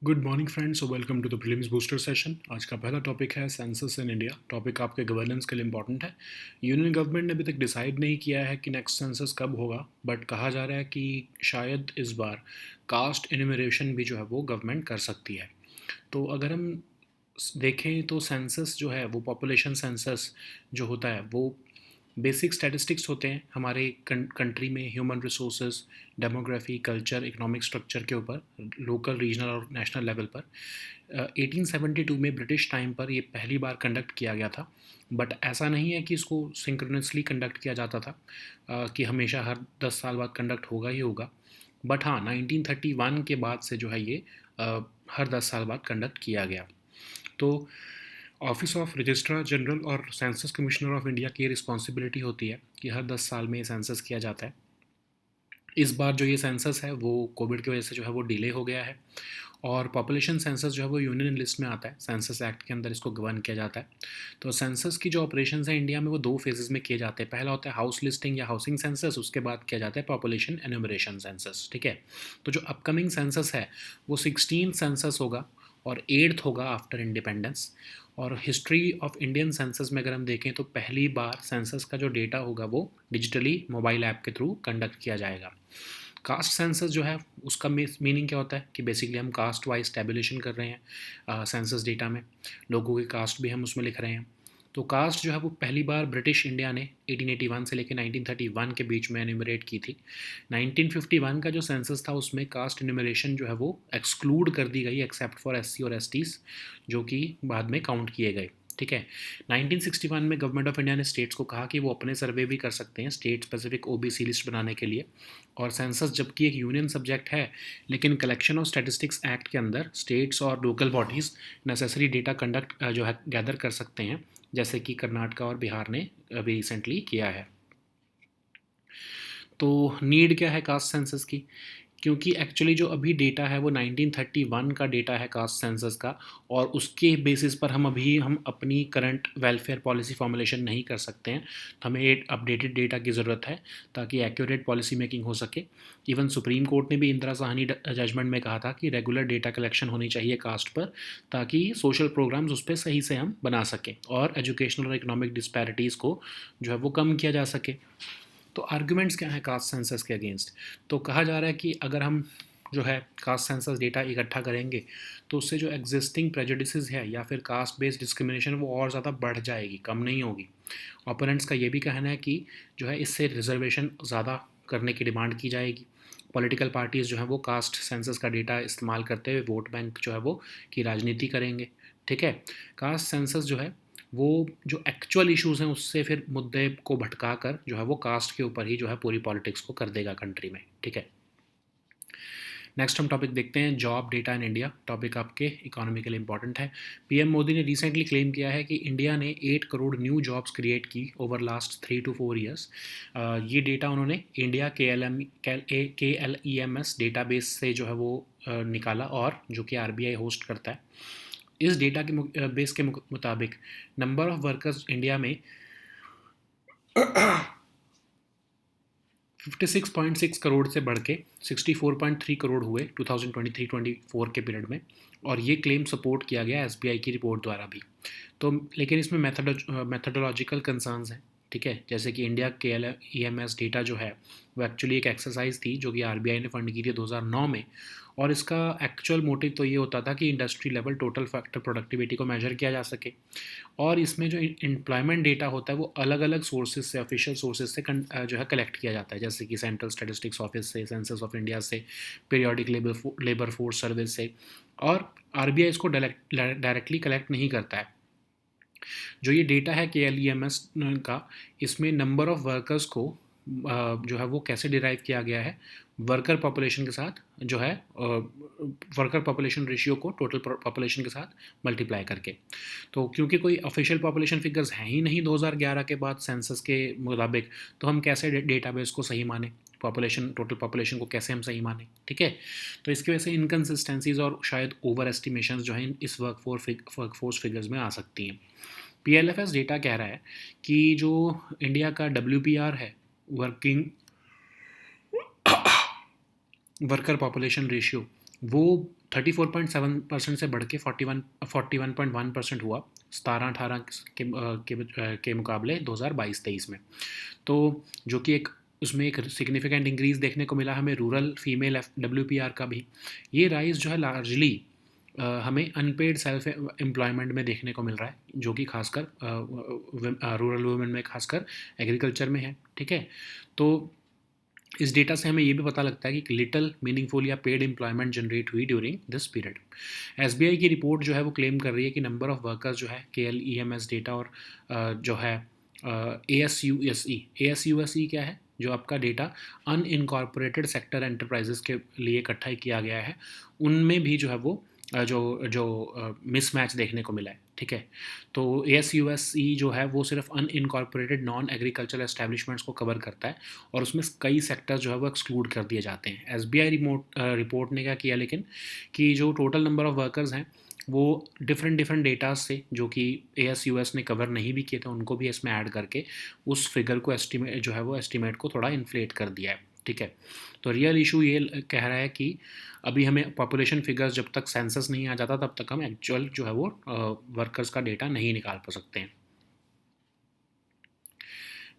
Good morning friends और welcome to the prelims booster session. आज का पहला टॉपिक है सेंसस इन इंडिया। टॉपिक आपके गवर्नेंस के लिए इंपॉर्टेंट है। यूनियन गवर्नमेंट ने अभी तक डिसाइड नहीं किया है कि नेक्स्ट सेंसस कब होगा, बट कहा जा रहा है कि शायद इस बार कास्ट इन्यूमरेशन भी जो है वो गवर्नमेंट कर सकती है। तो अगर हम देखें तो सेंसस जो है वो पॉपुलेशन सेंसस जो होता है वो बेसिक स्टैटिस्टिक्स होते हैं हमारे कंट्री में human resources, demography, culture, economic structure के ऊपर लोकल, रीजनल और नेशनल लेवल पर। 1872 में ब्रिटिश टाइम पर ये पहली बार कंडक्ट किया गया था, बट ऐसा नहीं है कि इसको सिंक्रोनसली कंडक्ट किया जाता था कि हमेशा हर 10 साल बाद कंडक्ट होगा ही होगा। बट हाँ, 1931 के बाद से जो है ये हर 10 साल बाद कंडक्ट किया गया। तो ऑफिस ऑफ रजिस्ट्रार जनरल और सेंसस कमिश्नर ऑफ इंडिया की रिस्पॉन्सिबिलिटी होती है कि हर 10 साल में ये सेंसस किया जाता है। इस बार जो ये सेंसस है वो कोविड की वजह से जो है वो डिले हो गया है, और पॉपुलेशन सेंसस जो है वो यूनियन लिस्ट में आता है, सेंसस एक्ट के अंदर इसको गवर्न किया जाता है। तो सेंसस की जो ऑपरेशंस है इंडिया में वो दो फेजेस में किए जाते हैं। पहला होता है हाउस लिस्टिंग या हाउसिंग सेंसस, उसके बाद किया जाता है पॉपुलेशन एनुमरेशन सेंसस। ठीक है। तो जो अपकमिंग सेंसस है वो 16 सेंसस होगा और 8th होगा आफ्टर इंडिपेंडेंस। और हिस्ट्री ऑफ इंडियन सेंसस में अगर हम देखें तो पहली बार सेंसस का जो डेटा होगा वो डिजिटली मोबाइल ऐप के थ्रू कंडक्ट किया जाएगा। कास्ट सेंसस जो है उसका मीनिंग क्या होता है कि बेसिकली हम कास्ट वाइज टैबुलेशन कर रहे हैं सेंसस डेटा में, लोगों की कास्ट भी हम उसमें लिख रहे हैं। तो कास्ट जो है वो पहली बार ब्रिटिश इंडिया ने 1881 से लेकर 1931 के बीच में एन्यूमरेट की थी। 1951 का जो सेंसस था उसमें कास्ट एन्यूमरेशन जो है वो एक्सक्लूड कर दी गई, एक्सेप्ट फॉर एससी और एसटीज़, जो कि बाद में काउंट किए गए। ठीक है। 1961 में गवर्नमेंट ऑफ इंडिया ने स्टेट्स को कहा कि वो अपने सर्वे भी कर सकते हैं स्टेट स्पेसिफिक ओबीसी लिस्ट बनाने के लिए। और सेंसस जबकि एक यूनियन सब्जेक्ट है, लेकिन कलेक्शन ऑफ स्टैटिस्टिक्स एक्ट के अंदर स्टेट्स और local bodies necessary data conduct जो है गैदर कर सकते हैं, जैसे कि कर्नाटका और बिहार ने अभी रिसेंटली किया है। तो नीड क्या है कास्ट सेंसस की? क्योंकि एक्चुअली जो अभी डेटा है वो 1931 का डेटा है कास्ट सेंसस का, और उसके बेसिस पर हम अपनी करंट वेलफेयर पॉलिसी फॉर्मुलेशन नहीं कर सकते हैं। तो हमें एक अपडेटेड डेटा की ज़रूरत है ताकि एक्यूरेट पॉलिसी मेकिंग हो सके। इवन सुप्रीम कोर्ट ने भी इंदिरा साहनी जजमेंट में कहा था कि रेगुलर डेटा कलेक्शन होनी चाहिए कास्ट पर, ताकि सोशल प्रोग्राम्स उस पर सही से हम बना सकें और एजुकेशनल और इकोनॉमिक डिस्पैरिटीज़ को जो है वो कम किया जा सके। तो आर्गुमेंट्स क्या हैं कास्ट सेंसस के अगेंस्ट? तो कहा जा रहा है कि अगर हम जो है कास्ट सेंसस डेटा इकट्ठा करेंगे तो उससे जो एग्जिस्टिंग प्रेजुडिसेस है या फिर कास्ट बेस्ड डिस्क्रिमिनेशन वो और ज़्यादा बढ़ जाएगी, कम नहीं होगी। ओपोनेंट्स का ये भी कहना है कि जो है इससे रिजर्वेशन ज़्यादा करने की डिमांड की जाएगी। पॉलिटिकल पार्टीज़ जो है वो कास्ट सेंसस का डेटा इस्तेमाल करते हुए वोट बैंक जो है वो की राजनीति करेंगे। ठीक है। कास्ट सेंसस जो है वो जो एक्चुअल इश्यूज़ हैं उससे फिर मुद्दे को भटका कर जो है वो कास्ट के ऊपर ही जो है पूरी पॉलिटिक्स को कर देगा कंट्री में। ठीक है। नेक्स्ट हम टॉपिक देखते हैं जॉब डेटा इन इंडिया। टॉपिक आपके इकोनॉमी के लिए इंपॉर्टेंट है। पीएम मोदी ने रिसेंटली क्लेम किया है कि इंडिया ने 8 करोड़ न्यू जॉब्स क्रिएट की ओवर लास्ट 3 to 4 ईयर्स। ये डेटा उन्होंने इंडिया KLEMS डेटाबेस से जो है वो निकाला, और जो कि आरबीआई होस्ट करता है। इस डेटा के बेस के मुताबिक नंबर ऑफ वर्कर्स इंडिया में 56.6 करोड़ से बढ़ के 64.3 करोड़ हुए 2023-24 के पीरियड में, और ये क्लेम सपोर्ट किया गया एसबीआई की रिपोर्ट द्वारा भी। तो लेकिन इसमें मेथडोलॉजिकल कंसर्न्स हैं। ठीक है। जैसे कि इंडिया के EMS डेटा जो है वो एक्चुअली एक एक्सरसाइज थी जो कि आरबीआई ने फंड की थी 2009 में, और इसका एक्चुअल मोटिव तो ये होता था कि industry level total factor productivity को मेजर किया जा सके। और इसमें जो एम्प्लॉयमेंट डेटा होता है वो अलग अलग सोर्सेज से, ऑफिशियल सोर्सेज से जो है कलेक्ट किया जाता है, जैसे कि सेंट्रल स्टैटिस्टिक्स ऑफिस से, सेंसस ऑफ इंडिया से, पीरियोडिक लेबर फोर्स सर्विस से। और आरबीआई इसको डायरेक्टली कलेक्ट नहीं करता है। जो ये डेटा है KLEMS का, इसमें नंबर ऑफ वर्कर्स को जो है वो कैसे डिराइव किया गया है, वर्कर पॉपुलेशन के साथ जो है वर्कर पॉपुलेशन रेशियो को टोटल पॉपुलेशन के साथ मल्टीप्लाई करके। तो क्योंकि कोई ऑफिशियल पॉपुलेशन फिगर्स हैं ही नहीं 2011 के बाद सेंसस के मुताबिक, तो हम कैसे डेटाबेस को सही माने, टोटल पॉपुलेशन को कैसे हम सही माने। ठीक है। तो इसकी वजह से इनकन्सिस्टेंसीज और शायद ओवर एस्टिमेशन जो हैं इस वर्कफोर्स फिगर्स में आ सकती हैं। PLFS डेटा कह रहा है कि जो इंडिया का WPR है, वर्किंग वर्कर पॉपुलेशन रेशियो, वो 34.7% से बढ़ के 41.1% हुआ 17-18 के मुकाबले 2022-23 में। तो जो कि एक उसमें एक सिग्निफिकेंट इंक्रीज़ देखने को मिला हमें रूरल फीमेल WPR का भी। ये राइज़ जो है लार्जली हमें अनपेड सेल्फ एम्प्लॉयमेंट में देखने को मिल रहा है, जो कि खासकर रूरल वुमेन में, खासकर एग्रीकल्चर में है। ठीक है, तो इस डेटा से हमें ये भी पता लगता है कि लिटल मीनिंगफुल या पेड एम्प्लॉयमेंट जनरेट हुई ड्यूरिंग दिस पीरियड। एसबीआई की रिपोर्ट जो है वो क्लेम कर रही है कि नंबर ऑफ वर्कर्स जो है KLEMS डेटा और जो है ASUSE क्या है, जो आपका डेटा अनइनकॉर्पोरेटेड सेक्टर एंटरप्राइजेस के लिए इकट्ठा किया गया है, उनमें भी जो है वो जो जो मिसमैच देखने को मिला है। ठीक है, तो ASUSE जो है वो सिर्फ अनइनकॉर्पोरेटेड नॉन एग्रीकल्चरल एस्टेब्लिशमेंट्स को कवर करता है और उसमें कई सेक्टर्स जो है वो एक्सक्लूड कर दिए जाते हैं। SBI रिपोर्ट ने क्या किया लेकिन कि जो टोटल नंबर ऑफ वर्कर्स हैं वो डिफरेंट डेटाज से जो कि ASUS ने कवर नहीं भी किए थे उनको भी इसमें ऐड करके उस फिगर को एस्टिमेट जो है वो एस्टिमेट को थोड़ा इन्फ्लेट कर दिया है। ठीक है, तो रियल इशू ये कह रहा है कि अभी हमें पॉपुलेशन फिगर्स जब तक सेंसस नहीं आ जाता तब तक हम एक्चुअल जो है वो वर्कर्स का डेटा नहीं निकाल पा सकते हैं।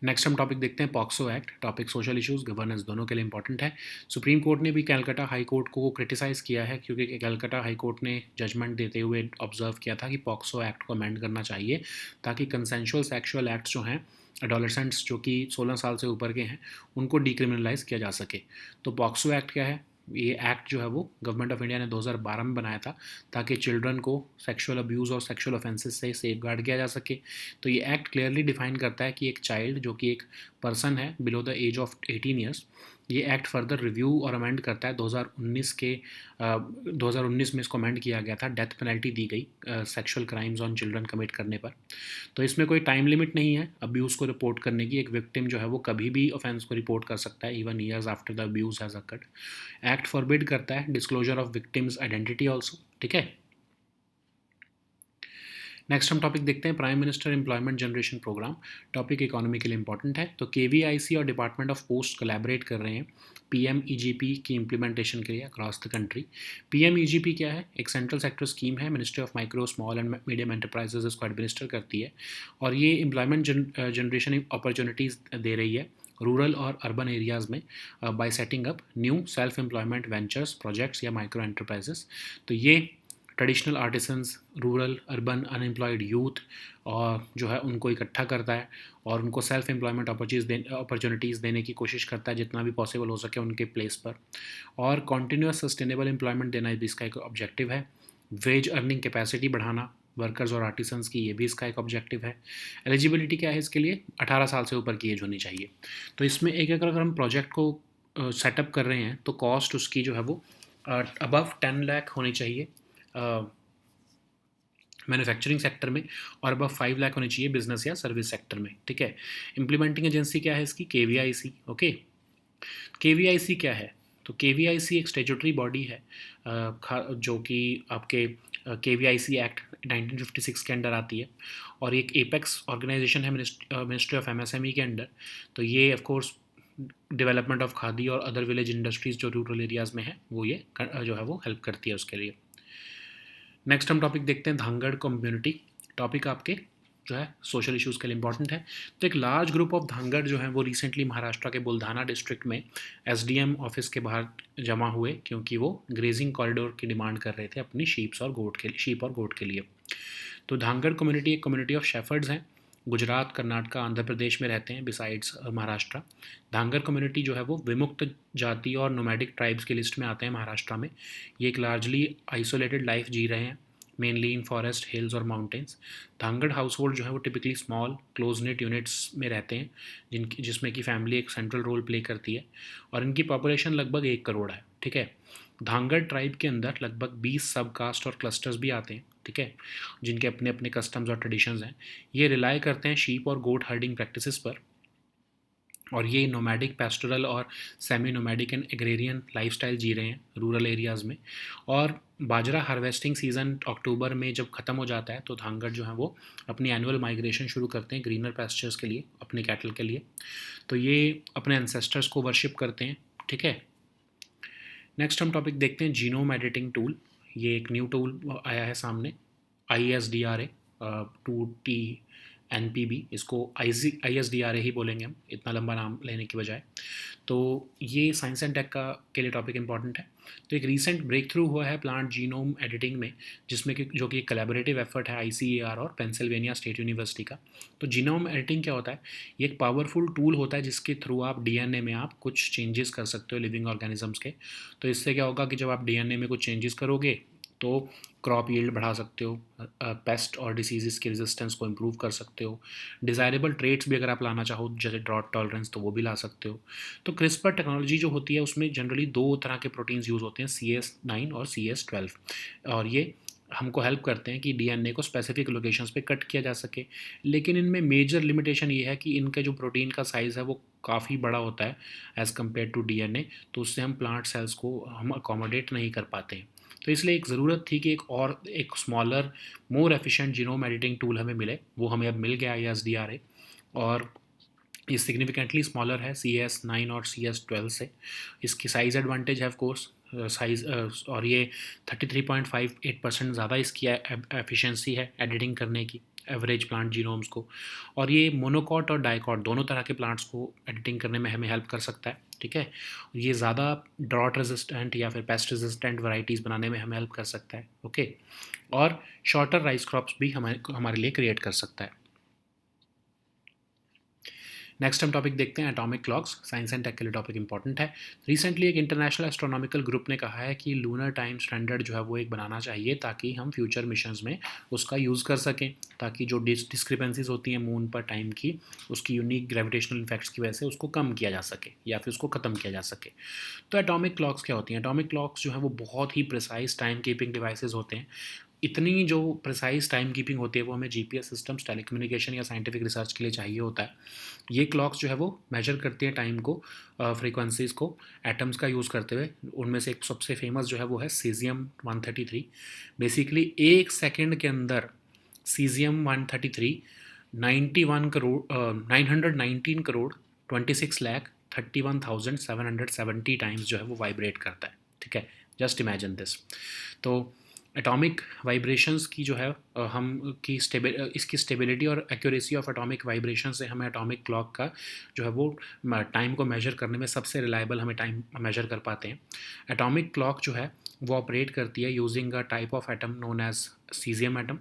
नेक्स्ट हम टॉपिक देखते हैं POCSO act. Topic social issues governance दोनों के लिए इंपॉर्टेंट है। सुप्रीम कोर्ट ने भी कैलकाटा हाई कोर्ट को क्रिटिसाइज़ किया है क्योंकि कैलकाटा हाई कोर्ट ने जजमेंट देते हुए ऑब्जर्व किया था कि पॉक्सो एक्ट को अमेंड करना चाहिए ताकि कंसेंशुअल सेक्सुअल एक्ट्स जो हैं एडोलेसेंट्स जो कि 16 साल से ऊपर के हैं उनको डिक्रिमिनलाइज़ किया जा सके। तो पॉक्सो एक्ट क्या है? ये एक्ट जो है वो गवर्नमेंट ऑफ इंडिया ने 2012 में बनाया था ताकि चिल्ड्रन को सेक्सुअल अब्यूज़ और सेक्सुअल ऑफेंसेस से सेफ गार्ड किया जा सके। तो ये एक्ट क्लियरली डिफाइन करता है कि एक चाइल्ड जो कि एक पर्सन है below the age of 18 years, ये एक्ट फर्दर रिव्यू और अमेंड करता है। 2019 में इसको अमेंड किया गया था, डेथ पेनल्टी दी गई sexual crimes on children commit करने पर। तो इसमें कोई टाइम लिमिट नहीं है अब्यूज़ को रिपोर्ट करने की। एक विक्टिम जो है वो कभी भी ऑफेंस को रिपोर्ट कर सकता है even years after the abuse has occurred. Act forbid करता है disclosure of victim's identity also. ठीक है, नेक्स्ट हम टॉपिक देखते हैं prime minister employment generation programme. Topic economy के लिए इंपॉर्टेंट है। तो KVIC और डिपार्टमेंट ऑफ पोस्ट कोलैबोरेट कर रहे हैं PMEGP की इम्प्लीमेंटेशन के लिए अक्रॉस द कंट्री। PMEGP क्या है? एक सेंट्रल सेक्टर स्कीम है, ministry of micro small and medium enterprises इसको एडमिनिस्टर करती है और ये एम्प्लॉयमेंट जनरेशन अपॉर्चुनिटीज़ दे रही है रूरल और अर्बन एरियाज़ में bye setting up new self employment ventures projects या माइक्रो एंटरप्राइजेस। तो ये traditional artisans, rural urban unemployed youth और जो है उनको इकट्ठा करता है और उनको सेल्फ एम्प्लॉयमेंट अपॉर्चुनिटीज़ देने की कोशिश करता है जितना भी पॉसिबल हो सके उनके प्लेस पर। और कॉन्टीन्यूस सस्टेनेबल एम्प्लॉयमेंट देना भी इसका एक ऑब्जेक्टिव है। वेज अर्निंग कैपेसिटी बढ़ाना वर्कर्स और आर्टिसंस की, ये भी इसका एक ऑब्जेक्टिव है। एलिजिबिलिटी क्या है इसके लिए? 18 साल से ऊपर की एज होनी चाहिए। तो इसमें एक अगर हम प्रोजेक्ट को सेटअप कर रहे हैं तो कॉस्ट उसकी जो है वो अबव 10 लाख होनी चाहिए मैन्युफैक्चरिंग सेक्टर में और अबव 5 लाख होनी चाहिए बिजनेस या सर्विस सेक्टर में। ठीक है, इम्प्लीमेंटिंग एजेंसी क्या है इसकी? KVIC। ओके, KVIC क्या है? तो KVIC एक स्टेचुटरी बॉडी है जो कि आपके KVIC एक्ट 1956 के अंडर आती है और एक एपेक्स ऑर्गेनाइजेशन है मिनिस्ट्री ऑफ MSME के अंडर। तो ये of course development of khadi और अदर विलेज इंडस्ट्रीज़ जो रूरल एरियाज़ में है वो ये जो है वो हेल्प करती है उसके लिए। नेक्स्ट हम टॉपिक देखते हैं धांगड़ कम्युनिटी। टॉपिक आपके जो है सोशल इश्यूज़ के लिए इंपॉर्टेंट है। तो एक लार्ज ग्रुप ऑफ धांगड़ जो है वो रिसेंटली महाराष्ट्र के बुल्धाना डिस्ट्रिक्ट में SDM ऑफिस के बाहर जमा हुए क्योंकि वो ग्रेजिंग कॉरिडोर की डिमांड कर रहे थे अपनी शीप और गोट के लिए। तो धांगड़ कम्युनिटी एक कम्युनिटी ऑफ शेफर्ड्स हैं, गुजरात, कर्नाटका, आंध्र प्रदेश में रहते हैं बिसाइड्स महाराष्ट्र। धांगड़ कम्युनिटी जो है वो विमुक्त जाति और नोमैडिक ट्राइब्स की लिस्ट में आते हैं महाराष्ट्र में। ये एक लार्जली आइसोलेटेड लाइफ जी रहे हैं मेनली इन फॉरेस्ट, हिल्स और माउंटेन्स। धांगड़ हाउस होल्ड जो है वो typically small close net units में रहते हैं जिसमें कि फैमिली एक सेंट्रल रोल प्ले करती है और इनकी पॉपुलेशन लगभग 1 करोड़ है। ठीक है, धांगड़ ट्राइब के अंदर लगभग 20 सब कास्ट और क्लस्टर्स भी आते हैं। ठीक है, जिनके अपने अपने कस्टम्स और ट्रेडिशंस हैं। ये रिलाई करते हैं शीप और गोट हर्डिंग प्रैक्टिसेस पर और ये नोमैडिक, पैस्टोरल और semi nomadic and agrarian lifestyle जी रहे हैं रूरल एरियाज़ में। और बाजरा हार्वेस्टिंग सीज़न अक्टूबर में जब ख़त्म हो जाता है तो धांगड़ जो है वो अपनी एनुअल माइग्रेशन शुरू करते हैं ग्रीनर पैस्चर्स के लिए, अपने कैटल के लिए। तो ये अपने एंसेस्टर्स को वर्शिप करते हैं। ठीक है, नेक्स्ट हम टॉपिक देखते हैं जीनोम एडिटिंग टूल। ये एक न्यू टूल आया है सामने, ISDRA 2TNPB, इसको ISDRA ही बोलेंगे हम, इतना लंबा नाम लेने की बजाय। तो ये साइंस एंड टेक का के लिए टॉपिक इंपॉर्टेंट है। तो एक रीसेंट ब्रेक थ्रू हुआ है प्लांट जीनोम एडिटिंग में, जिसमें कि जो कि एक कोलैबोरेटिव एफर्ट है ICAR और पेंसिल्वेनिया स्टेट यूनिवर्सिटी का। तो जीनोम एडिटिंग क्या होता है? ये एक पावरफुल टूल होता है जिसके थ्रू आप डीएनए में आप कुछ चेंजेस कर सकते हो लिविंग ऑर्गेनिजम्स के। तो इससे क्या होगा कि जब आप डीएनए में कुछ चेंजेस करोगे तो क्रॉप यील्ड बढ़ा सकते हो, पेस्ट और डिसीज़ के रेजिस्टेंस को इम्प्रूव कर सकते हो, डिज़ायरेबल ट्रेट्स भी अगर आप लाना चाहो जैसे ड्रॉट टॉलरेंस तो वो भी ला सकते हो। तो क्रिस्पर टेक्नोलॉजी जो होती है उसमें जनरली दो तरह के प्रोटीन्स यूज़ होते हैं, CS9 और CS12, और ये हमको हेल्प करते हैं कि डीएनए को स्पेसिफिक लोकेशंस पे कट किया जा सके। लेकिन इनमें मेजर लिमिटेशन ये है कि इनका जो प्रोटीन का साइज़ है वो काफ़ी बड़ा होता है एज़ कम्पेयर टू डीएनए, तो उससे हम प्लांट सेल्स को हम अकोमोडेट नहीं कर पाते हैं। तो इसलिए एक ज़रूरत थी कि एक smaller more efficient genome editing tool हमें मिले, वो हमें अब मिल गया ISDRA। और ये सिग्निफिकेंटली स्मॉलर है CS9 और CS12 से। इसकी साइज़ एडवांटेज है ऑफ कोर्स, साइज़, और ये 33.58% ज़्यादा इसकी एफिशिएंसी है एडिटिंग करने की एवरेज प्लांट जीनोम्स को। और ये मोनोकॉट और डाइकॉट दोनों तरह के प्लांट्स को एडिटिंग करने में हमें हेल्प कर सकता है, ठीक है। ये ज़्यादा ड्रॉट रेजिस्टेंट या फिर पेस्ट रेजिस्टेंट वैरायटीज़ बनाने में हमें हेल्प कर सकता है, ओके। और शॉर्टर राइस क्रॉप्स भी हमारे लिए क्रिएट कर सकता है। नेक्स्ट हम टॉपिक देखते हैं atomic clocks. Science and tech के लिए टॉपिक इंपॉर्टेंट है। रिसेंटली एक इंटरनेशनल एस्ट्रोनॉमिकल ग्रुप ने कहा है कि लूनर टाइम स्टैंडर्ड जो है वो एक बनाना चाहिए ताकि हम फ्यूचर मिशंस में उसका यूज़ कर सकें, ताकि जो डिस्क्रिपेंसीज होती हैं मून पर टाइम की, उसकी यूनिक ग्रेविटेशनल इफेक्ट्स की वजह से उसको कम किया जा सके या फिर उसको ख़त्म किया जा सके। तो एटॉमिक क्लॉक्स क्या होती हैं? एटॉमिक क्लॉक्स जो है वो बहुत ही प्रिसाइज टाइम कीपिंग डिवाइसेज होते हैं। इतनी जो प्रिसाइज टाइम कीपिंग होती है वो हमें GPS सिस्टम्स, टेलीकम्युनिकेशन या साइंटिफिक रिसर्च के लिए चाहिए होता है। ये क्लॉक्स जो है वो मेजर करती हैं टाइम को, फ्रीक्वेंसीज को एटम्स का यूज़ करते हुए। उनमें से एक सबसे फेमस जो है वो है सीजियम 133। बेसिकली एक सेकेंड के अंदर सीजियम 133 91 करोड़ 919 करोड़ 26,31,770 टाइम्स जो है वो वाइब्रेट करता है, ठीक है। Just imagine this. तो एटॉमिक वाइब्रेशंस की जो है हम की इसकी स्टेबिलिटी और एक्यूरेसी ऑफ एटॉमिक वाइब्रेशन से हमें एटॉमिक क्लॉक का जो है वो टाइम को मेजर करने में सबसे रिलायबल हमें टाइम मेजर कर पाते हैं। एटॉमिक क्लॉक जो है वो ऑपरेट करती है using a type of atom known as caesium atom.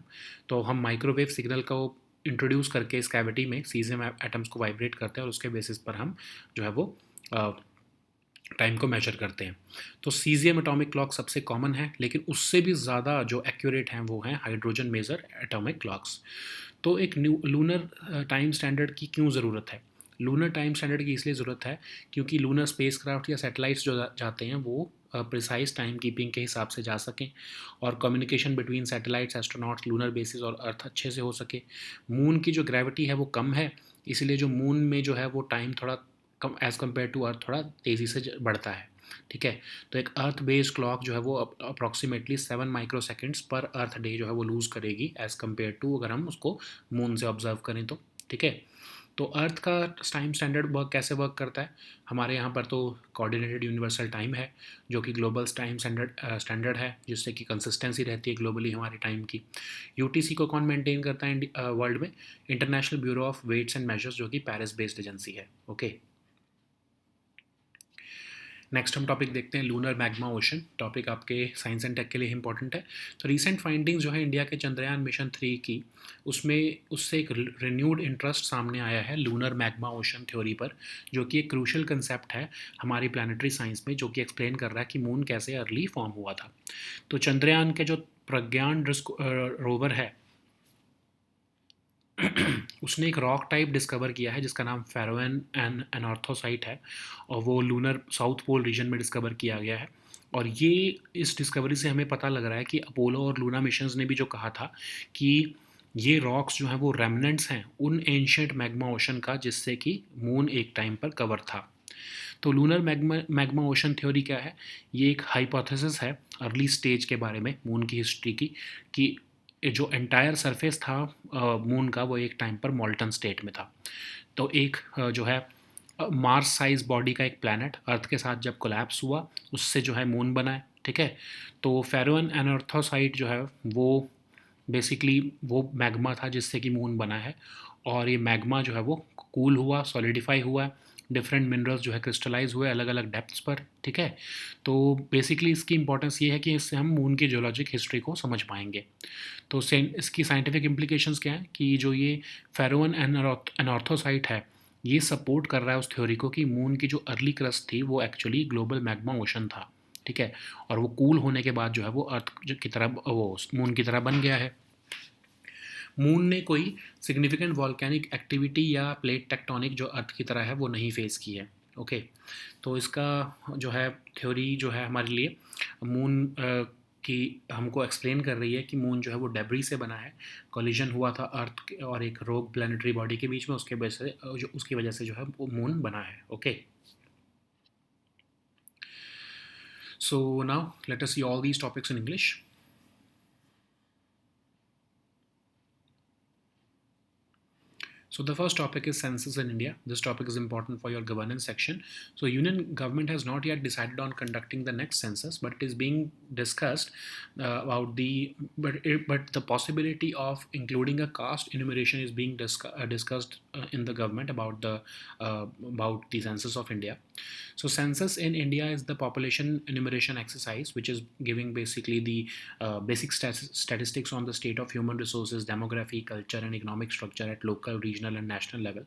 तो हम माइक्रोवेव सिग्नल को इंट्रोड्यूस करके इस कैविटी में सीजियम एटम्स को वाइब्रेट करते हैं और उसके बेसिस पर हम जो है वो टाइम को मेजर करते हैं। तो सीजियम एटॉमिक क्लॉक सबसे कॉमन है, लेकिन उससे भी ज़्यादा जो एक्यूरेट हैं वो हैं हाइड्रोजन मेजर एटॉमिक क्लॉक्स। तो एक न्यू लूनर टाइम स्टैंडर्ड की क्यों ज़रूरत है? लूनर टाइम स्टैंडर्ड की इसलिए ज़रूरत है क्योंकि लूनर स्पेसक्राफ्ट या सैटेलाइट्स जो जाते हैं वो प्रिसाइज टाइम कीपिंग के हिसाब से जा सकें और communication between satellites, astronauts, lunar basis और अर्थ अच्छे से हो सके। मून की जो ग्रेविटी है वो कम है, इसलिए जो मून में जो है वो टाइम थोड़ा कम एज़ कम्पेयर टू अर्थ थोड़ा तेज़ी से बढ़ता है, ठीक है। तो एक अर्थ बेस्ड क्लॉक जो है वो अप्रॉक्सीमेटली 7 माइक्रो सेकेंड्स पर अर्थ डे जो है वो लूज़ करेगी एज़ कम्पेयर टू अगर हम उसको मून से ऑब्जर्व करें तो, ठीक है। तो अर्थ का टाइम स्टैंडर्ड कैसे वर्क करता है? हमारे यहाँ पर तो कोऑर्डिनेटेड यूनिवर्सल टाइम है जो कि ग्लोबल टाइम स्टैंडर्ड है, जिससे कि कंसिस्टेंसी रहती है ग्लोबली हमारे टाइम की। UTC को कौन मेंटेन करता है वर्ल्ड में? International bureau of weights and measures, जो कि पेरिस बेस्ड एजेंसी है, ओके। नेक्स्ट हम टॉपिक देखते हैं लूनर मैग्मा ओशन। टॉपिक आपके साइंस एंड टेक के लिए इंपॉर्टेंट है। तो रीसेंट फाइंडिंग्स जो है इंडिया के चंद्रयान मिशन 3 की, उसमें उससे एक रिन्यूड इंटरेस्ट सामने आया है लूनर मैग्मा ओशन थ्योरी पर, जो कि एक क्रूशल कंसेप्ट है हमारी प्लानिटरी साइंस में, जो कि एक्सप्लेन कर रहा है कि मून कैसे अर्ली फॉर्म हुआ था। तो चंद्रयान के जो प्रज्ञान रोवर है उसने एक रॉक टाइप डिस्कवर किया है जिसका नाम फेरोएन एन एनॉर्थोसाइट है, और वो लूनर साउथ पोल रीजन में डिस्कवर किया गया है। और ये इस डिस्कवरी से हमें पता लग रहा है कि अपोलो और लूना मिशंस ने भी जो कहा था कि ये रॉक्स जो हैं वो रेमनेंट्स हैं उन एंशियंट मैग्मा ओशन का जिससे कि मून एक टाइम पर कवर था। तो लूनर मैग्मा ओशन थ्योरी क्या है? ये एक हाइपोथेसिस है अर्ली स्टेज के बारे में मून की हिस्ट्री की, कि जो एंटायर सरफेस था मून का वो एक टाइम पर मॉल्टन स्टेट में था। तो एक जो है मार्स साइज बॉडी का एक प्लैनेट अर्थ के साथ जब कोलैप्स हुआ, उससे जो है मून बना है, ठीक है। तो फेरोन एनर्थोसाइट जो है वो बेसिकली वो मैग्मा था जिससे कि मून बना है, और ये मैग्मा जो है वो कूल हुआ, सॉलिडिफाई हुआ, डिफरेंट मिनरल्स जो है क्रिस्टलाइज हुए अलग अलग डेप्थ्स पर, ठीक है। तो बेसिकली इसकी इंपॉर्टेंस ये है कि इससे हम मून की जियोलॉजिक हिस्ट्री को समझ पाएंगे। तो इसकी साइंटिफिक इम्प्लीकेशंस क्या है कि जो ये फेरोन एनॉर्थोसाइट है, ये सपोर्ट कर रहा है उस थ्योरी को कि मून की जो अर्ली क्रस्ट थी वो एक्चुअली ग्लोबल मैग्मा ओशन था, ठीक है। और वो कूल होने के बाद जो है वो अर्थ की तरह वो मून की तरह बन गया है। मून ने कोई सिग्निफिकेंट वॉल्केनिक एक्टिविटी या प्लेट टेक्टोनिक जो अर्थ की तरह है वो नहीं फेस की है, ओके। तो इसका जो है थ्योरी जो है हमारे लिए मून की हमको एक्सप्लेन कर रही है कि मून जो है वो डेब्री से बना है, कोलिजन हुआ था अर्थ और एक रोग प्लानिटरी बॉडी के बीच में, उसकी वजह से जो है वो मून बना है, okay. So now let us see all these topics in English. So the first topic is census in India. This topic is important for your governance section. So union government has not yet decided on conducting the next census, but it is being discussed about but the possibility of including a caste enumeration is being discussed in the government about the census of India. So census in India is the population enumeration exercise, which is giving basically the basic statistics on the state of human resources, demography, culture, and economic structure at local, regional, and national level.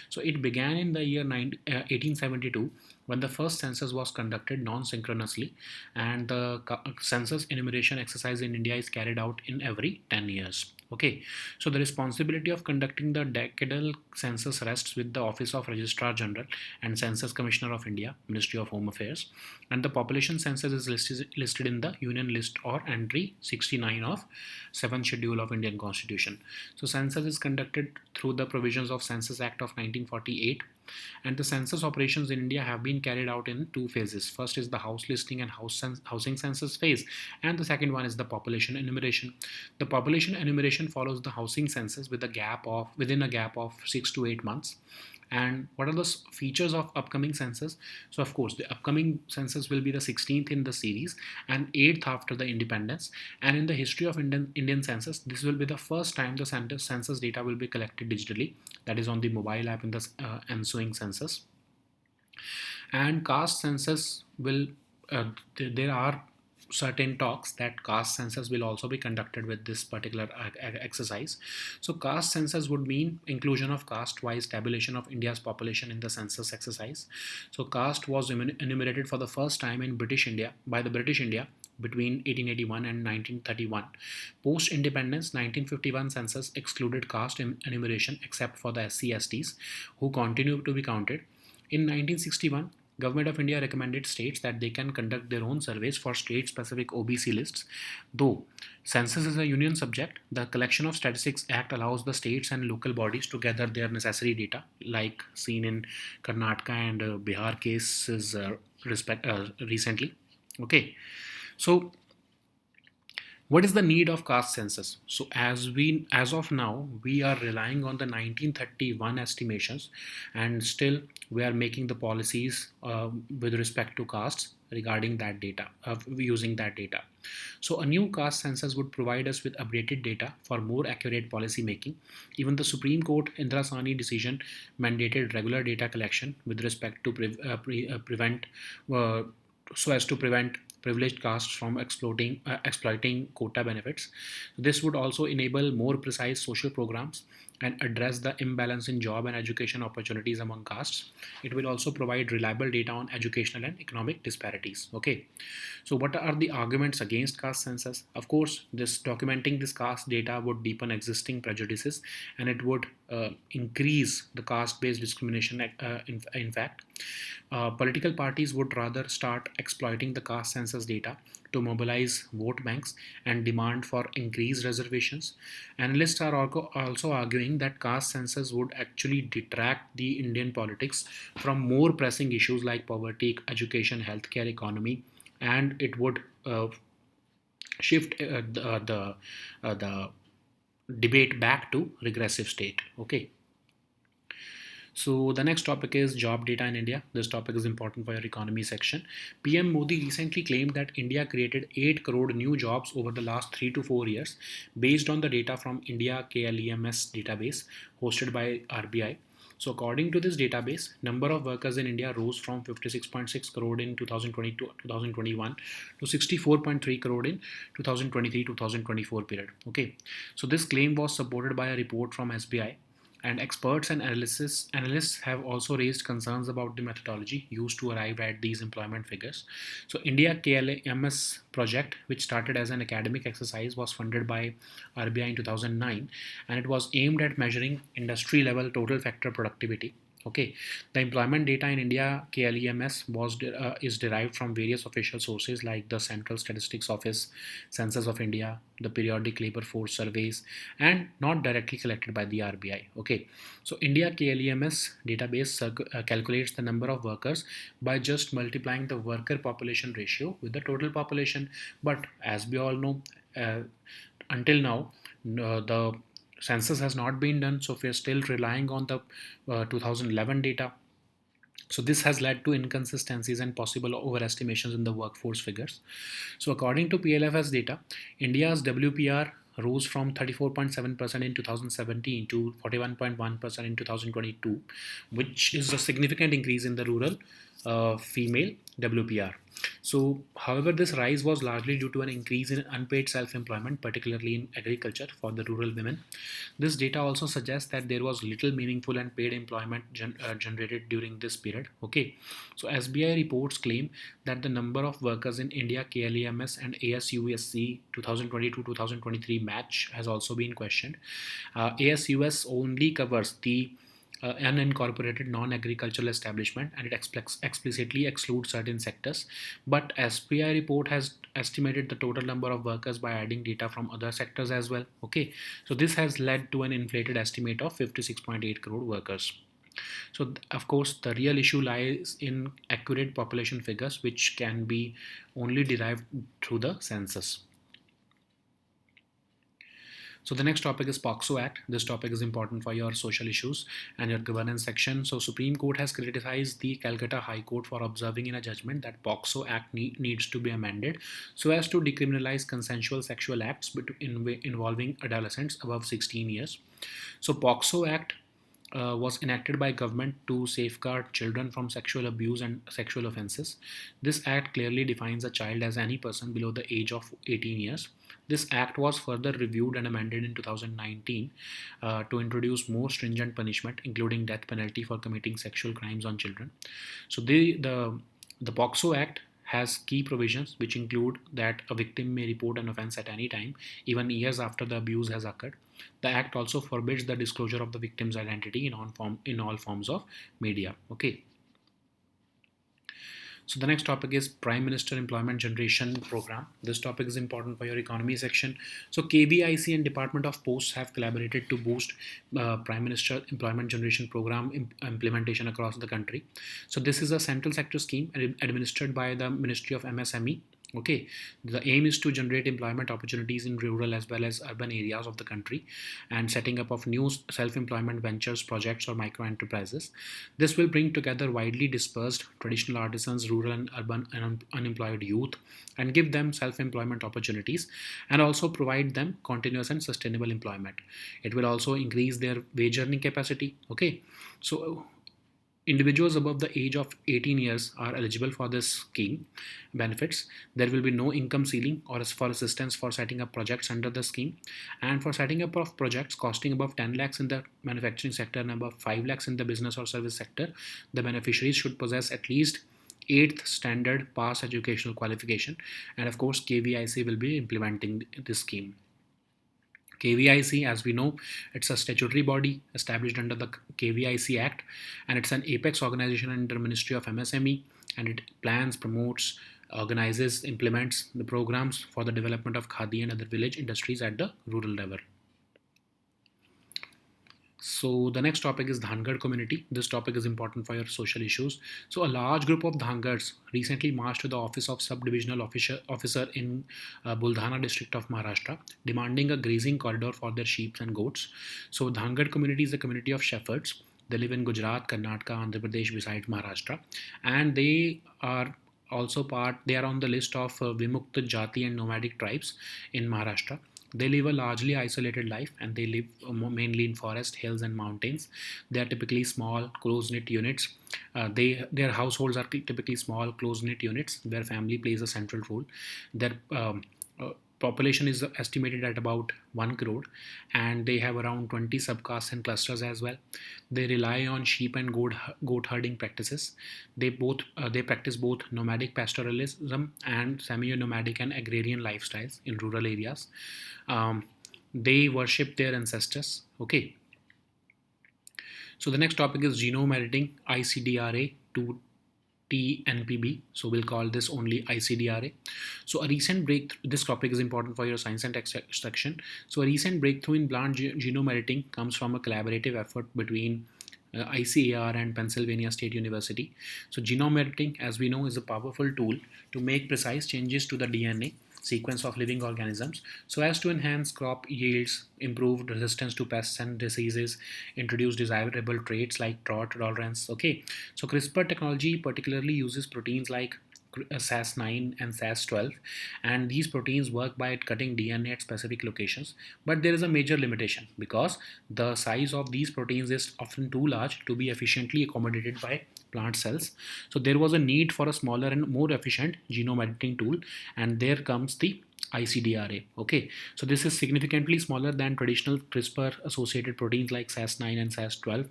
So it began in the year 1872 when the first census was conducted non-synchronously, and the census enumeration exercise in India is carried out in every 10 years. Okay, so the responsibility of conducting the decadal census rests with the Office of Registrar General and Census Commissioner of India, Ministry of Home Affairs, and the population census is listed in the Union List or Entry 69 of 7th Schedule of Indian Constitution. So census is conducted through the provisions of Census Act of 1948, and the census operations in India have been carried out in two phases. First is the house listing and housing census phase, and the second one is the population enumeration. The population enumeration follows the housing census within a gap of 6 to 8 months. And what are the features of upcoming census? So of course the upcoming census will be the 16th in the series and 8th after the independence, and in the history of Indian census this will be the first time the census data will be collected digitally, that is on the mobile app in the ensuing census. And caste census will there are certain talks that caste census will also be conducted with this particular exercise. So caste census would mean inclusion of caste-wise tabulation of India's population in the census exercise. So caste was enumerated for the first time in British India by the British India between 1881 and 1931. Post-independence, 1951 census excluded caste enumeration except for the SC/STs, who continue to be counted. In 1961, Government of India recommended states that they can conduct their own surveys for state-specific OBC lists. Though census is a union subject, the Collection of Statistics Act allows the states and local bodies to gather their necessary data, like seen in Karnataka and Bihar cases recently. Okay, so what is the need of caste census? So as of now we are relying on the 1931 estimations, and still we are making the policies with respect to castes regarding that data, using that data. So a new caste census would provide us with updated data for more accurate policy making. Even the Supreme Court Indira Sani decision mandated regular data collection with respect to prevent so as to prevent privileged castes from exploiting quota benefits. This would also enable more precise social programs and address the imbalance in job and education opportunities among castes. It will also provide reliable data on educational and economic disparities. Okay, so what are the arguments against caste census? Of course, this documenting this caste data would deepen existing prejudices, and it would increase the caste-based discrimination. In fact, political parties would rather start exploiting the caste census data to mobilize vote banks and demand for increased reservations. Analysts are also arguing that caste census would actually detract the Indian politics from more pressing issues like poverty, education, healthcare, economy, and it would shift the debate back to regressive state. Okay. So the next topic is job data in India. This topic is important for your economy section. PM Modi recently claimed that India created 8 crore new jobs over the last 3 to 4 years based on the data from India KLEMS database hosted by RBI. So according to this database, number of workers in India rose from 56.6 crore in 2022 2021 to 64.3 crore in 2023-2024 period. Okay, so this claim was supported by a report from SBI, and experts and analysts have also raised concerns about the methodology used to arrive at these employment figures. So, India KLMS project, which started as an academic exercise, was funded by RBI in 2009, and it was aimed at measuring industry level total factor productivity. Okay, the employment data in India KLEMS is derived from various official sources like the Central Statistics Office, Census of India, the periodic labor force surveys, and not directly collected by the RBI. Okay, so India KLEMS database calculates the number of workers by just multiplying the worker population ratio with the total population. But as we all know, uh, until now, the census has not been done, so we are still relying on the 2011 data. So this has led to inconsistencies and possible overestimations in the workforce figures. So according to PLFS data, India's WPR rose from 34.7% in 2017 to 41.1% in 2022, which is a significant increase in the rural female WPR. So, however, this rise was largely due to an increase in unpaid self-employment, particularly in agriculture for the rural women. This data also suggests that there was little meaningful and paid employment generated during this period. Okay, so SBI reports claim that the number of workers in India KLEMS and ASUSC 2022-2023 match has also been questioned. ASUS only covers the unincorporated non-agricultural establishment, and it explicitly excludes certain sectors. But SPI report has estimated the total number of workers by adding data from other sectors as well. Okay, so this has led to an inflated estimate of 56.8 crore workers. So of course the real issue lies in accurate population figures, which can be only derived through the census. So the next topic is POXO Act. This topic is important for your social issues and your governance section. So Supreme Court has criticized the Calcutta High Court for observing in a judgment that POXO Act needs to be amended so as to decriminalize consensual sexual acts involving adolescents above 16 years. So POXO Act was enacted by government to safeguard children from sexual abuse and sexual offences. This act clearly defines a child as any person below the age of 18 years. This act was further reviewed and amended in 2019 to introduce more stringent punishment, including death penalty for committing sexual crimes on children. So the POXO Act has key provisions which include that a victim may report an offence at any time, even years after the abuse has occurred. The act also forbids the disclosure of the victim's identity in all forms of media. Okay. So the next topic is Prime Minister Employment Generation Program. This topic is important for your economy section. So KVIC and Department of Posts have collaborated to boost Prime Minister Employment Generation Program implementation across the country. So this is a central sector scheme administered by the Ministry of MSME. Okay, the aim is to generate employment opportunities in rural as well as urban areas of the country and setting up of new self-employment ventures, projects, or micro enterprises. This will bring together widely dispersed traditional artisans, rural and urban unemployed youth, and give them self-employment opportunities and also provide them continuous and sustainable employment. It will also increase their wage earning capacity. Okay, so individuals above the age of 18 years are eligible for this scheme benefits. There will be no income ceiling or for assistance for setting up projects under the scheme. And for setting up of projects costing above 10 lakhs in the manufacturing sector and above 5 lakhs in the business or service sector, the beneficiaries should possess at least 8th standard pass educational qualification. And of course, KVIC will be implementing this scheme. KVIC, as we know, it's a statutory body established under the KVIC Act, and it's an apex organization under Ministry of MSME, and it plans, promotes, organizes, implements the programs for the development of khadi and other village industries at the rural level. So the next topic is Dhangad community. This topic is important for your social issues. So a large group of Dhangads recently marched to the office of sub-divisional officer in Buldhana district of Maharashtra, demanding a grazing corridor for their sheep and goats. So Dhangad community is a community of shepherds They live in Gujarat, Karnataka, Andhra Pradesh, besides Maharashtra, and they are also part. They are on the list of Vimukta Jati and nomadic tribes in Maharashtra. They live a largely isolated life, and they live mainly in forest, hills, and mountains. They are typically small, close-knit units. Their households are typically small, close-knit units where family plays a central role. Their population is estimated at about 1 crore, and they have around 20 subcastes and clusters as well. They rely on sheep and goat herding practices. They practice both nomadic pastoralism and semi-nomadic and agrarian lifestyles in rural areas. They worship their ancestors. Okay, so the next topic is genome editing, ICDRA to TNPB. So we'll call this only ICDRA. So a recent breakthrough, this topic is important for your science and tech section. So a recent breakthrough in plant genome editing comes from a collaborative effort between ICAR and Pennsylvania State University. So genome editing, as we know, is a powerful tool to make precise changes to the DNA sequence of living organisms so as to enhance crop yields, improve resistance to pests and diseases, introduce desirable traits like drought tolerance. Okay, so CRISPR technology particularly uses proteins like Cas9 and Cas12, and these proteins work by cutting DNA at specific locations. But there is a major limitation because the size of these proteins is often too large to be efficiently accommodated by plant cells. So there was a need for a smaller and more efficient genome editing tool, and there comes the ICDRA. Okay, so this is significantly smaller than traditional CRISPR associated proteins like Cas9 and Cas12.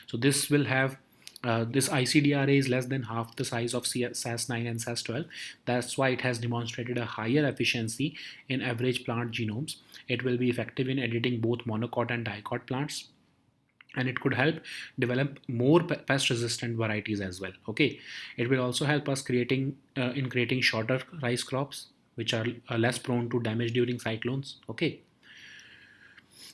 So this ICDRA is less than half the size of Cas9 and Cas12. That's why it has demonstrated a higher efficiency in average plant genomes. It will be effective in editing both monocot and dicot plants, and it could help develop more pest resistant varieties as well. Okay, it will also help us in creating shorter rice crops which are less prone to damage during cyclones. Okay,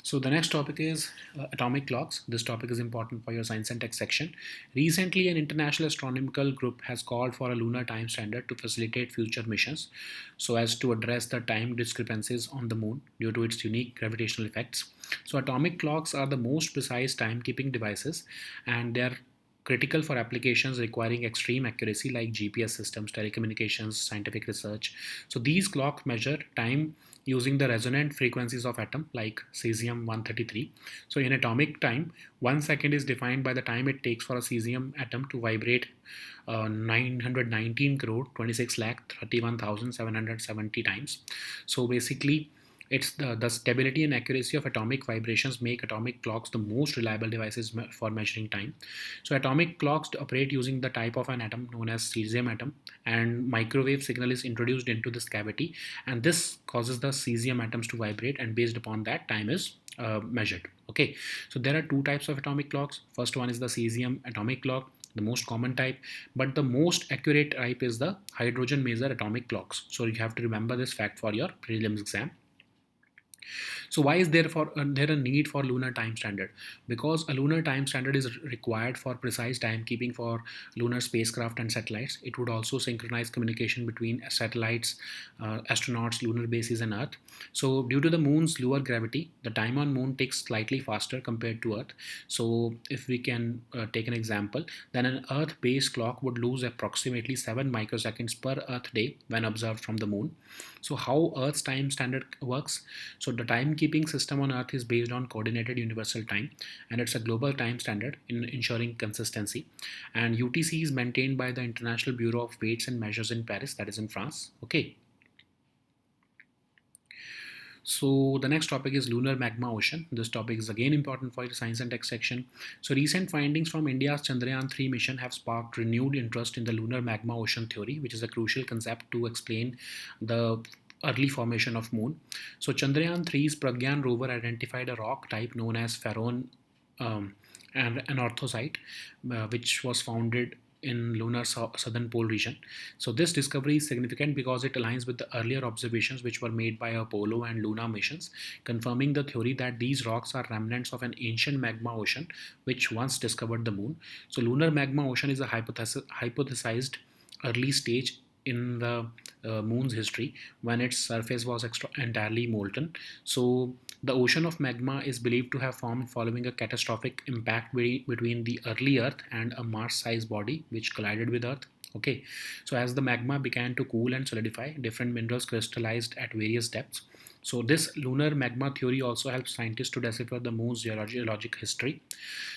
so the next topic is atomic clocks. This topic is important for your science and tech section. Recently, an international astronomical group has called for a lunar time standard to facilitate future missions so as to address the time discrepancies on the moon due to its unique gravitational effects. So atomic clocks are the most precise timekeeping devices, and they are critical for applications requiring extreme accuracy like GPS systems, telecommunications, scientific research. So these clocks measure time using the resonant frequencies of atom like cesium 133. So in atomic time, 1 second is defined by the time it takes for a cesium atom to vibrate 919 crore 26 lakh 31,770 times. So basically, it's the stability and accuracy of atomic vibrations make atomic clocks the most reliable devices for measuring time. So atomic clocks operate using the type of an atom known as cesium atom, and microwave signal is introduced into this cavity, and this causes the cesium atoms to vibrate, and based upon that, time is measured. Okay, so there are two types of atomic clocks. First one is the cesium atomic clock, the most common type, but the most accurate type is the hydrogen maser atomic clocks. So you have to remember this fact for your prelims exam. So why is there a need for lunar time standard? Because a lunar time standard is required for precise timekeeping for lunar spacecraft and satellites. It would also synchronize communication between satellites, astronauts, lunar bases, and Earth. So due to the moon's lower gravity, the time on moon ticks slightly faster compared to Earth. So if we can take an example, then an Earth-based clock would lose approximately 7 microseconds per Earth day when observed from the moon. So how Earth's time standard works? So the timekeeping system on Earth is based on coordinated universal time, and it's a global time standard in ensuring consistency. And UTC is maintained by the International Bureau of Weights and Measures in Paris, that is in France. Okay. So the next topic is lunar magma ocean. This topic is again important for your science and tech section. So recent findings from India's Chandrayaan-3 mission have sparked renewed interest in the lunar magma ocean theory, which is a crucial concept to explain the early formation of moon. So Chandrayaan-3's Pragyan rover identified a rock type known as Ferron and an orthosite, which was founded in lunar southern pole region. So this discovery is significant because it aligns with the earlier observations which were made by Apollo and Luna missions, confirming the theory that these rocks are remnants of an ancient magma ocean which once discovered the moon. So lunar magma ocean is a hypothesized early stage in the moon's history when its surface was entirely molten. So the ocean of magma is believed to have formed following a catastrophic impact between the early Earth and a Mars-sized body which collided with Earth. Okay, so as the magma began to cool and solidify, different minerals crystallized at various depths. So this lunar magma theory also helps scientists to decipher the moon's geologic history.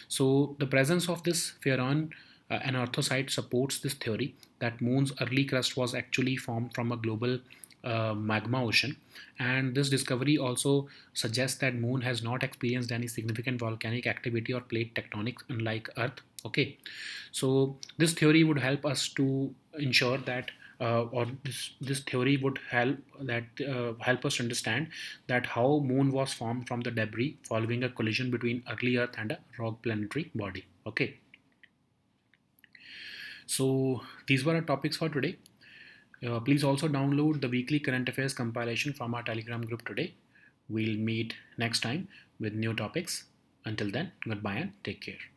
So the presence of this pheron anorthosite supports this theory that moon's early crust was actually formed from a global magma ocean, and this discovery also suggests that moon has not experienced any significant volcanic activity or plate tectonics unlike Earth. Okay, so this theory would help us to ensure that or this theory would help us understand that how moon was formed from the debris following a collision between early Earth and a rock planetary body. Okay, so these were our topics for today. Please also download the weekly current affairs compilation from our Telegram group today. We'll meet next time with new topics. Until then, goodbye and take care.